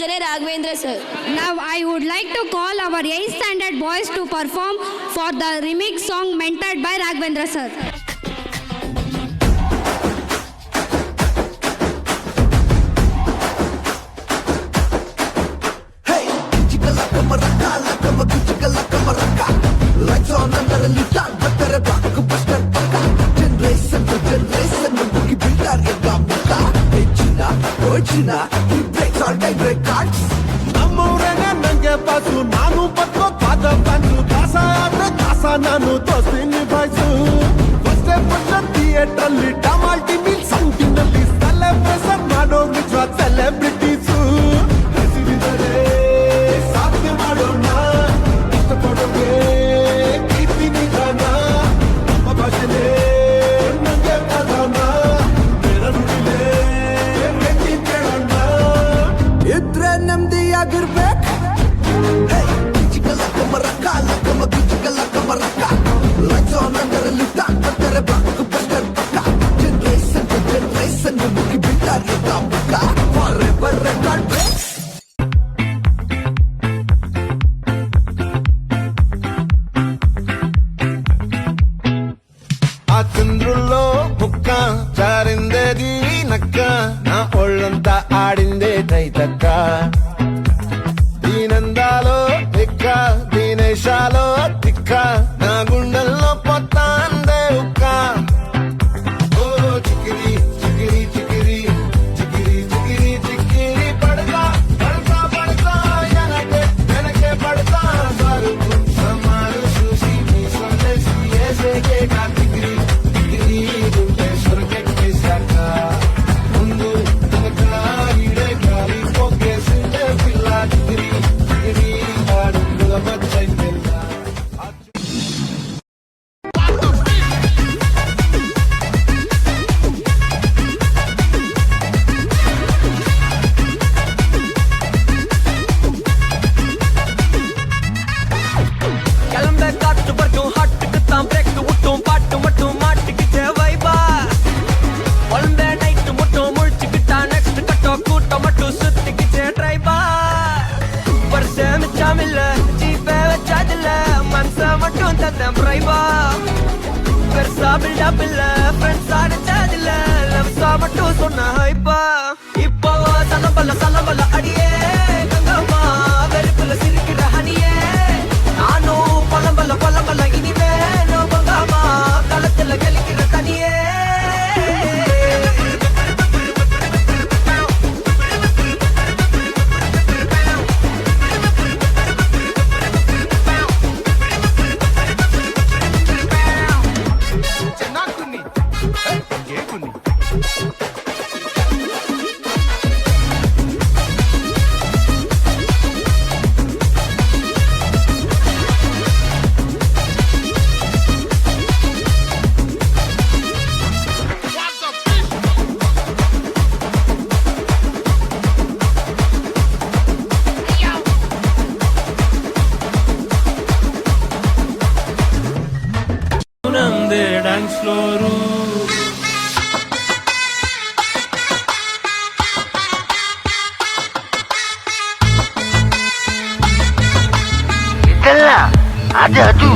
Jane Raghavendra sir. Now I would like to call our 8th standard boys to perform for the remix song mentored by Raghavendra sir. Lights on under a little, but they're a rock, a buster, generation to generation, the boogie builder, a gamuka. Hey China, oh China, he breaks all time records. Namurena nange pasu, nanu patko pada panchu, kasa abre kasa nanu dosti nibaisu. First day put theater li, Damalti meal something the list, celebration mado nijwa celebrities. Resididare, saathe madona, istapadoge. ಇದ್ರೆ ನೆಮ್ಮದಿ ಆಗಿರ್ಬೇಕು Lights on under a little, but they're a blockbuster baka. Generation to generation, the boogie builder, a gamuka. Forever record breaks. ఆ చంద్రుల్లో బుక్క జారిందేది నక్క నా ఒళ్ళంతా ఆడిందే తైతక్క దీనందాలో ఎక్క దీనేశాలో తిక్క నా గుండెల్లో పొత్తా అందే ఉక్క ఓ చికిరి చికిరి చికిరి చికిరి చికిరి చికిరి పడతా పడతా పడతా వెనకే వెనకే పడతా సరుకు సమారు చూసి మీ సందేశి ఏసేకే కాతిగిరి గిరి గుండె స్వర్గಕ್ಕೆ ಸಾಕ ముందు వెనక ఈడే గాలి పోగేసిందే పిల్ల గిరి గిరి ఆడుల మచ్చై పిల్ల கிளம்ப காத்து வரட்டும் ஹாட்டுக்கு தான் பிரேக் விட்டும் பாட்டு மட்டும் மாட்டிக்கிட்டே வைபா ஒழுந்த நைட்டு மட்டும் முழிச்சுக்கிட்டா நெக்ஸ்ட் கட்டோ கூட்டம் மட்டும் சுத்திக்கிட்டே ட்ரைபா வருஷம் மிச்சாமில்ல ஜீப்பே வச்சாதில்ல மனச மட்டும் தந்தேன் பிரைபா பெருசா பில்டப் இல்ல ஃப்ரெண்ட்ஸ் அடிச்சதில்ல லவ்ஸா மட்டும் சொன்ன ஹைப்பா இப்போ சலம்பல அடியே கங்கம்மா வெறுப்புல சிரிக்கிற ஹனியே நானும் பலம்பல இனிமே நோபங்காமா களத்துல கலிக்கிற தனியே ನಮ್ದೇ ಡ್ಯಾನ್ಸ್ ಫ್ಲೋರು ಇದಲ್ಲ ಅದು